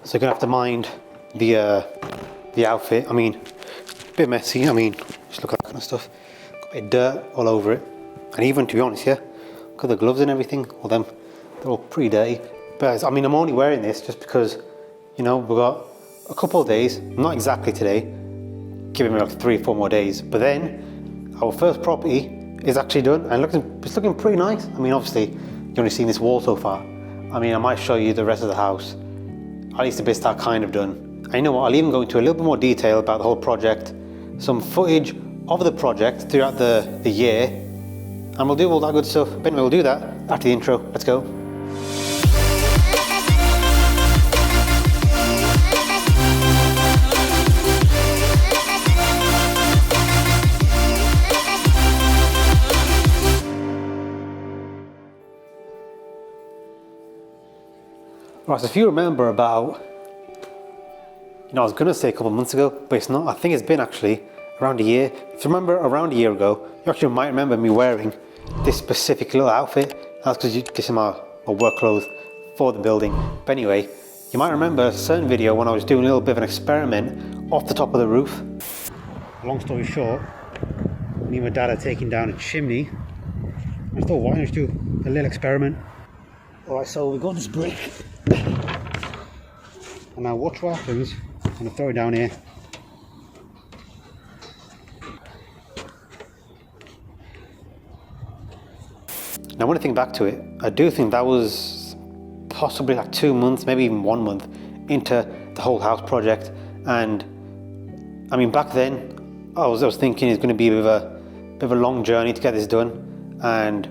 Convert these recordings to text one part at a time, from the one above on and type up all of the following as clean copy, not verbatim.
So you're gonna have to mind the outfit. I mean, a bit messy. I mean, just look at that kind of stuff. Got a bit of dirt all over it. And even, to be honest, yeah, look at the gloves and everything. Well, they're all pretty dirty. But I mean, I'm only wearing this just because, you know, we've got a couple of days, not exactly today, giving me like 3 or 4 more days. But then our first property is actually done and it's looking pretty nice. I mean, obviously, you've only seen this wall so far. I mean, I might show you the rest of the house, at least the bits that are kind of done. And you know what, I'll even go into a little bit more detail about the whole project, some footage of the project throughout the year, and we'll do all that good stuff. But anyway, we'll do that after the intro. Let's go. Right, so if you remember about, you know, I was gonna say a couple of months ago, but it's not. I think it's been actually around a year. If you remember around a year ago, you actually might remember me wearing this specific little outfit. That's because this is my work clothes for the building. But anyway, you might remember a certain video when I was doing a little bit of an experiment off the top of the roof. Long story short, me and my dad are taking down a chimney. I thought, why don't you do a little experiment? Alright, so we got this brick. And now watch what happens. I'm going to throw it down here. Now when I think back to it, I do think that was possibly like 2 months, maybe even 1 month into the whole house project. And I mean, back then I was thinking it's going to be a bit of a long journey to get this done. And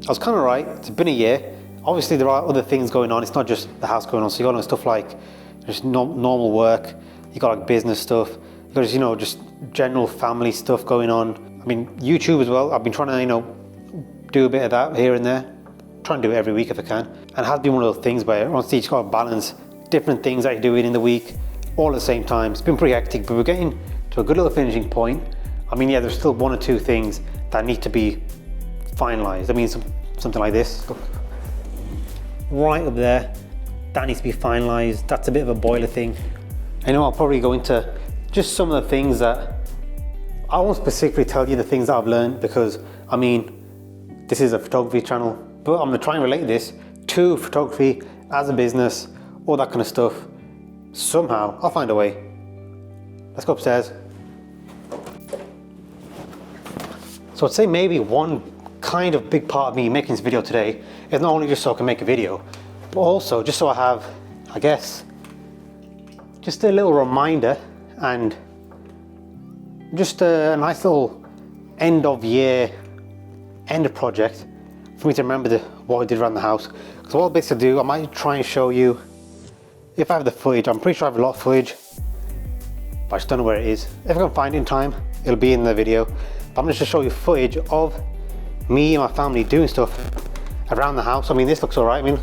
I was kind of right. It's been a year. Obviously there are other things going on. It's not just the house going on. So you got stuff like just normal work. You got like business stuff. You got just, you know, just general family stuff going on. I mean, YouTube as well. I've been trying to, you know, do a bit of that here and there. Try and do it every week if I can. And it has been one of those things where honestly you just got to balance different things that you're doing in the week all at the same time. It's been pretty hectic, but we're getting to a good little finishing point. I mean, yeah, there's still 1 or 2 things that need to be finalized. I mean, something like this. Look. Right up there, that needs to be finalized. That's a bit of a boiler thing. I know I'll probably go into just some of the things that I won't specifically tell you the things that I've learned, because I mean, this is a photography channel, but I'm gonna try and relate this to photography as a business, all that kind of stuff. Somehow I'll find a way. Let's go upstairs. So I'd say maybe one kind of big part of me making this video today is not only just so I can make a video, but also just so I have, I guess, just a little reminder and just a nice little end of year, end of project for me to remember what I did around the house. So what I'll basically do, I might try and show you, if I have the footage. I'm pretty sure I have a lot of footage, but I just don't know where it is. If I can find it in time, it'll be in the video. But I'm just to show you footage of me and my family doing stuff around the house. I mean, this looks all right. I mean,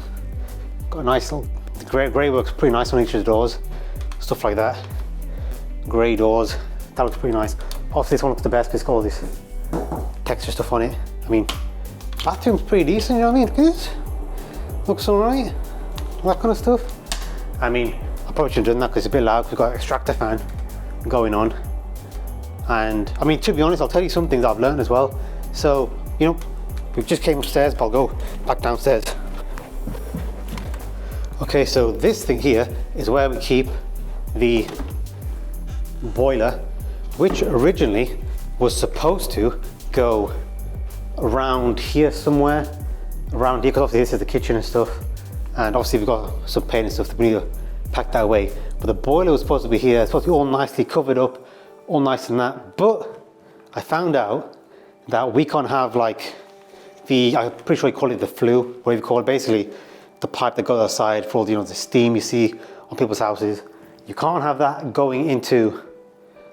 got a nice little, the grey works pretty nice on each of the doors, stuff like that. Grey doors, that looks pretty nice. Obviously this one looks the best because it's got all this texture stuff on it. I mean, bathroom's pretty decent, you know what I mean? Look at this. Looks all right, that kind of stuff. I mean, I probably shouldn't have done that because it's a bit loud. We've got an extractor fan going on. And I mean, to be honest, I'll tell you some things I've learned as well. So, you know, we just came upstairs, but I'll go back downstairs. Okay, so this thing here is where we keep the boiler, which originally was supposed to go around here somewhere, around here, because obviously this is the kitchen and stuff, and obviously we've got some paint and stuff that we need to pack that away. But the boiler was supposed to be here, it's supposed to be all nicely covered up, all nice and that. But I found out that we can't have like I'm pretty sure you call it the flue, whatever you call it, basically the pipe that goes outside for all the, you know, the steam you see on people's houses. You can't have that going into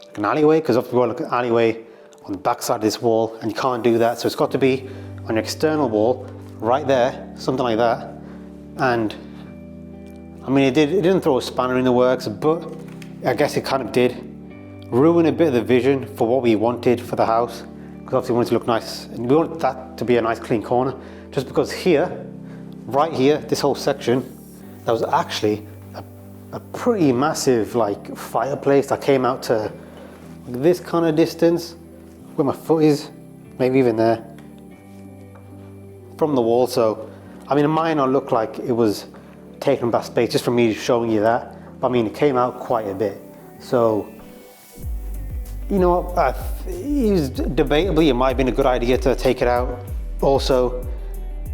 like an alleyway, because obviously we've got like an alleyway on the back side of this wall, and you can't do that. So it's got to be on your external wall, right there, something like that. And I mean, it didn't throw a spanner in the works, but I guess it kind of did ruin a bit of the vision for what we wanted for the house. Because obviously we wanted to look nice, and we wanted that to be a nice clean corner. Just because here, right here, this whole section, that was actually a a pretty massive like fireplace that came out to like this kind of distance where my foot is, maybe even there from the wall. So I mean, it might not look like it was taking up that space just from me showing you that, but I mean, it came out quite a bit. So you know, it's debatably it might have been a good idea to take it out. Also,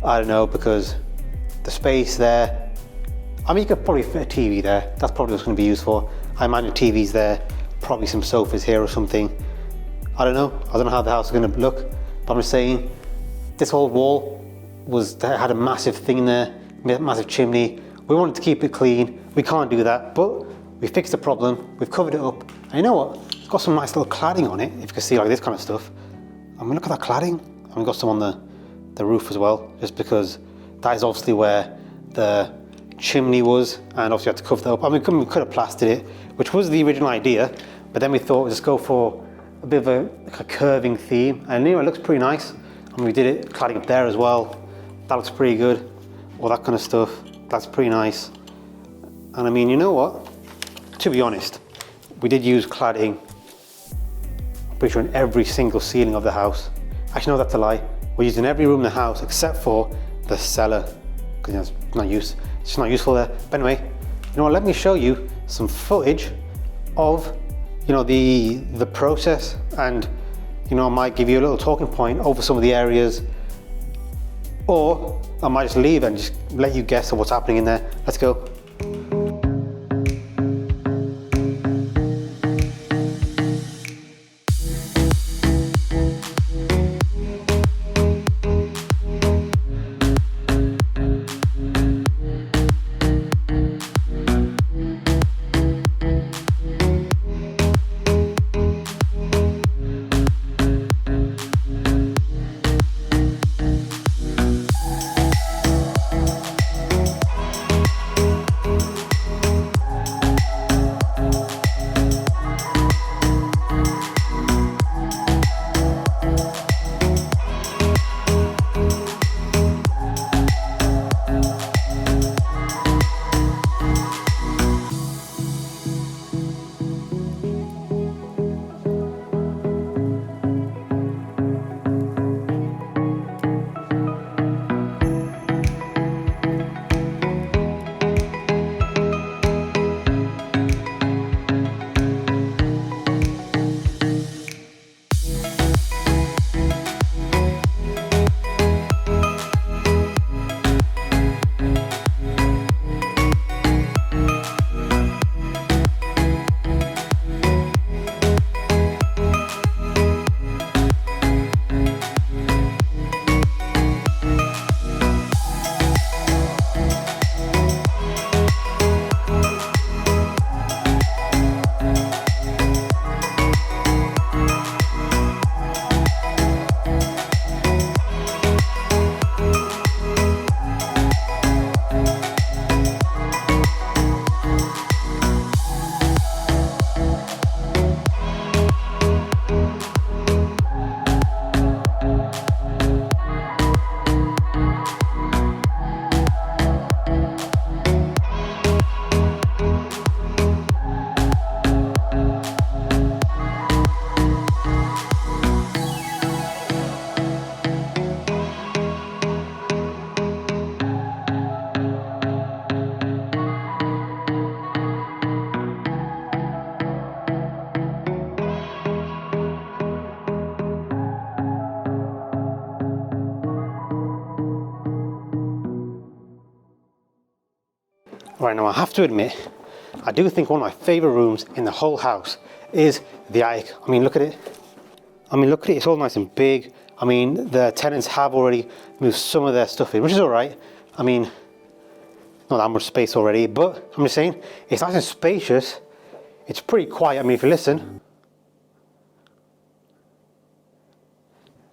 I don't know, because the space there, I mean, you could probably fit a TV there. That's probably what's going to be used for. I imagine TV's there, probably some sofas here or something. I don't know how the house is going to look, but I'm just saying, this whole wall had a massive thing there, massive chimney. We wanted to keep it clean. We can't do that, but we fixed the problem. We've covered it up. And you know what? It's got some nice little cladding on it, if you can see like this kind of stuff. I mean, look at that cladding. And we've got some on the roof as well, just because that is obviously where the chimney was, and obviously had to cover that up. I mean, we could have plastered it, which was the original idea, but then we thought we'd just go for a bit of like a curving theme, and anyway, it looks pretty nice. I mean, we did it cladding up there as well. That looks pretty good. All that kind of stuff. That's pretty nice. And I mean, you know what? To be honest, we did use cladding, I'm pretty sure, in every single ceiling of the house. Actually, no, that's a lie. We're using every room in the house except for the cellar, because you know, it's just not useful there. But anyway, you know what? Let me show you some footage of, you know, the process, and you know, I might give you a little talking point over some of the areas, or I might just leave and just let you guess what's happening in there. Let's go. Right, now I have to admit, I do think one of my favorite rooms in the whole house is the attic. I mean, look at it. It's all nice and big. I mean, the tenants have already moved some of their stuff in, which is all right. I mean, not that much space already, but I'm just saying, it's nice and spacious. It's pretty quiet. I mean, if you listen,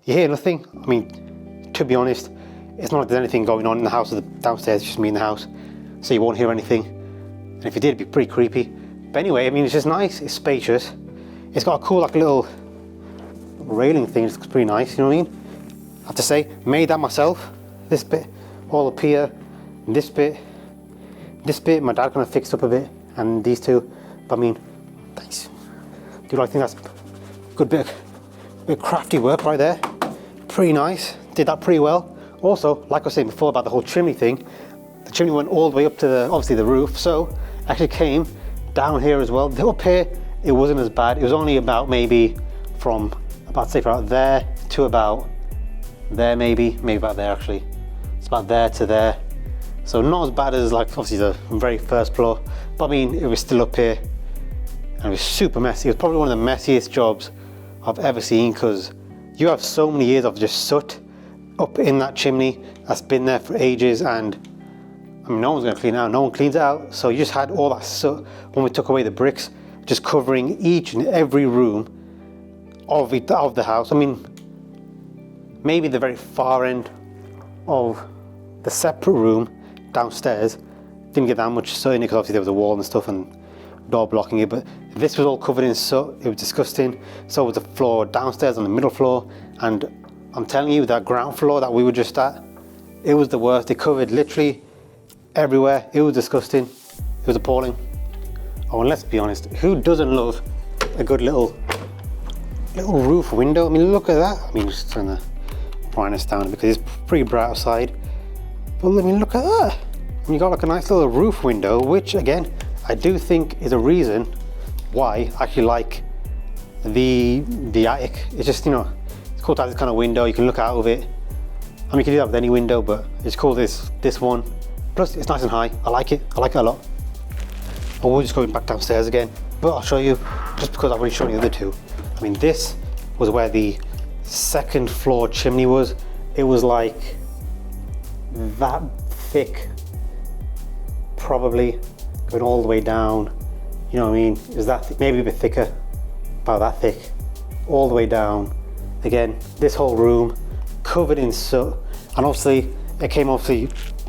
you hear nothing. I mean, to be honest, it's not like there's anything going on in the house or downstairs, it's just me in the house. So you won't hear anything. And if you did, it'd be pretty creepy. But anyway, I mean, it's just nice, it's spacious. It's got a cool, like, little railing thing, it looks pretty nice, you know what I mean? I have to say, made that myself. This bit, all up here, and this bit, my dad kind of fixed up a bit. and these two. But I mean, thanks. Dude, I think that's a good bit of crafty work right there. Pretty nice. Did that pretty well. Also, like I was saying before about the whole chimney thing, the chimney went all the way up to the, obviously the roof, so actually came down here as well. Up here, it wasn't as bad. It was only about maybe from about, say, about there to about there, maybe about there actually. It's about there to there. So not as bad as like obviously the very first floor, but I mean, it was still up here and it was super messy. It was probably one of the messiest jobs I've ever seen, because you have so many years of just soot up in that chimney that's been there for ages, and I mean, no one's gonna clean it out, no one cleans it out. So you just had all that soot when we took away the bricks, just covering each and every room of the house. I mean, maybe the very far end of the separate room downstairs didn't get that much soot in it, because obviously there was a wall and stuff and door blocking it, but this was all covered in soot. It was disgusting. So was the floor downstairs on the middle floor, and I'm telling you, that ground floor that we were just at, it was the worst. It covered literally everywhere. It was disgusting. It was appalling. Oh, and let's be honest, who doesn't love a good little roof window? I mean, look at that. I mean, just turn the brightness down because it's pretty bright outside. But I mean, look at that. I mean, you got like a nice little roof window, which again, I do think is a reason why I actually like the attic. It's just, you know, it's cool to have this kind of window. You can look out of it. I mean, you can do that with any window, but it's cool this one. Plus, it's nice and high. I like it a lot. But we'll just go back downstairs again. But I'll show you, just because I've already shown you the other two. I mean, this was where the second floor chimney was. It was like that thick, probably going all the way down. You know what I mean? It was that maybe a bit thicker, about that thick, all the way down. Again, this whole room covered in soot, and obviously it came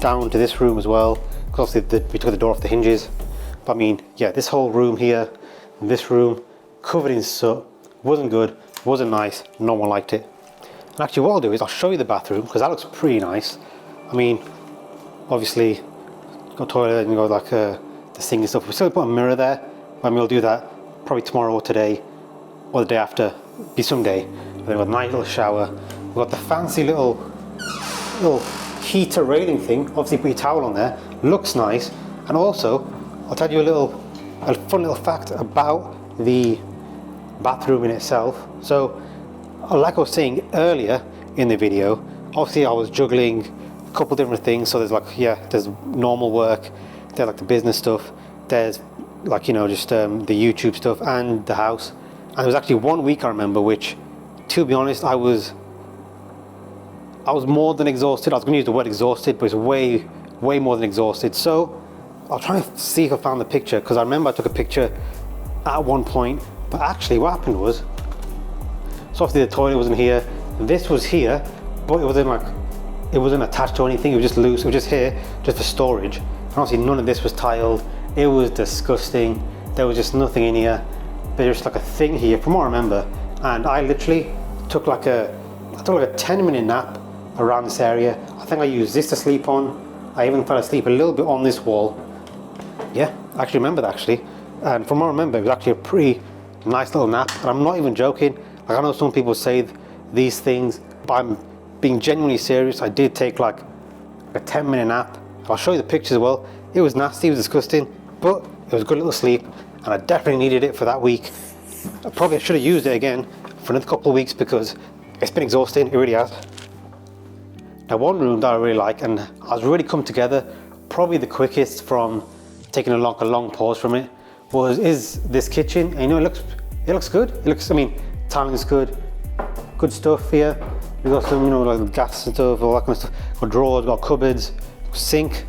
down to this room as well, because obviously we took the door off the hinges. But I mean, yeah, this whole room here, and this room covered in soot, wasn't good, wasn't nice, no one liked it. And actually what I'll do is I'll show you the bathroom, because that looks pretty nice. I mean, obviously got toilet and got like the sink and stuff. We still put a mirror there, and we'll do that probably tomorrow or today or the day after, be someday. Then we've got a nice little shower. We've got the fancy little heater railing thing. Obviously put your towel on there, looks nice. And also I'll tell you a fun little fact about the bathroom in itself. So like I was saying earlier in the video, obviously I was juggling a couple different things. So there's like, yeah, there's normal work, there's like the business stuff, there's like, you know, just the YouTube stuff and the house. And there was actually 1 week I remember, which, to be honest, I was more than exhausted. I was going to use the word exhausted, but it's way more than exhausted. So I'll try and see if I found the picture, because I remember I took a picture at one point. But actually what happened was, so obviously the toilet wasn't here, this was here, but it wasn't attached to anything. It was just loose. It was just here, just for storage. And obviously none of this was tiled. It was disgusting. There was just nothing in here. There's just like a thing here, from what I remember. And I literally took like a 10-minute nap around this area. I think I used this to sleep on. I even fell asleep a little bit on this wall. Yeah, I actually remember that actually. And from what I remember, it was actually a pretty nice little nap. And I'm not even joking. Like, I know some people say these things, but I'm being genuinely serious. I did take like a 10-minute nap. I'll show you the pictures as well. It was nasty, it was disgusting, but it was a good little sleep, and I definitely needed it for that week. I probably should have used it again for another couple of weeks, because it's been exhausting, it really has. Now, one room that I really like, and has really come together, probably the quickest from taking a long pause from it, is this kitchen. And you know, it looks good. It looks, I mean, tiling's good stuff here. We've got some, you know, like gas and stuff, all that kind of stuff. Got drawers, got cupboards, sink.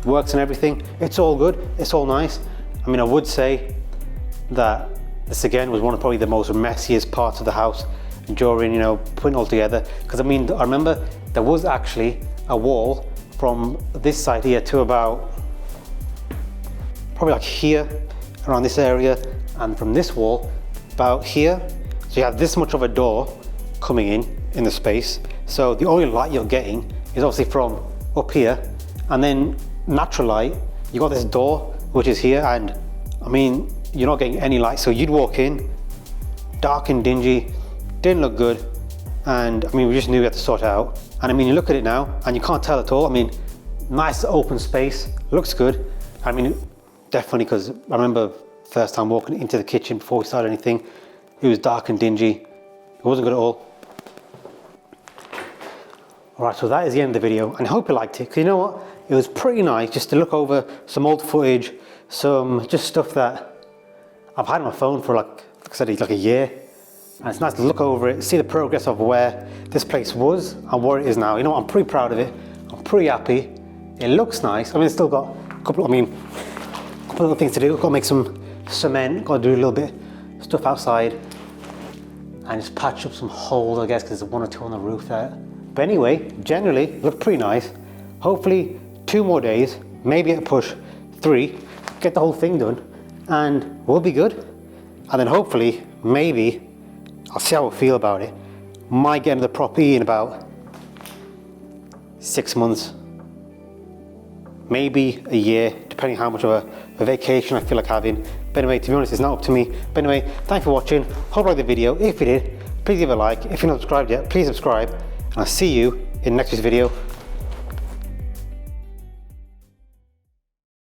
Works and everything. It's all good, it's all nice. I mean, I would say that this again was one of probably the most messiest parts of the house during, you know, putting it all together. Because I mean, I remember there was actually a wall from this side here to about probably like here, around this area, and from this wall about here. So you have this much of a door coming in the space. So the only light you're getting is obviously from up here, and then natural light. You got this door, which is here, and I mean, you're not getting any light. So you'd walk in, dark and dingy, didn't look good. And I mean, we just knew we had to sort it out. And I mean, you look at it now and you can't tell at all. I mean, nice open space, looks good. I mean, definitely, because I remember first time walking into the kitchen before we started anything, it was dark and dingy. It wasn't good at all. All right, so that is the end of the video, and I hope you liked it, because you know what? It was pretty nice just to look over some old footage, some just stuff that I've had on my phone for like I said, like a year. And it's nice to look over it, see the progress of where this place was and where it is now. You know what? I'm pretty proud of it. I'm pretty happy. It looks nice. I mean, it's still got a couple of little things to do. Got to make some cement, got to do a little bit of stuff outside and just patch up some holes, I guess, because there's one or two on the roof there. But anyway, generally, it looked pretty nice. Hopefully 2 more days, maybe at a push 3, get the whole thing done and we'll be good. And then hopefully, maybe, I'll see how I feel about it. Might get into the property in about 6 months, maybe a year, depending how much of a vacation I feel like having. But anyway, to be honest, it's not up to me. But anyway, thanks for watching. Hope you liked the video. If you did, please give it a like. If you're not subscribed yet, please subscribe. And I'll see you in the next video.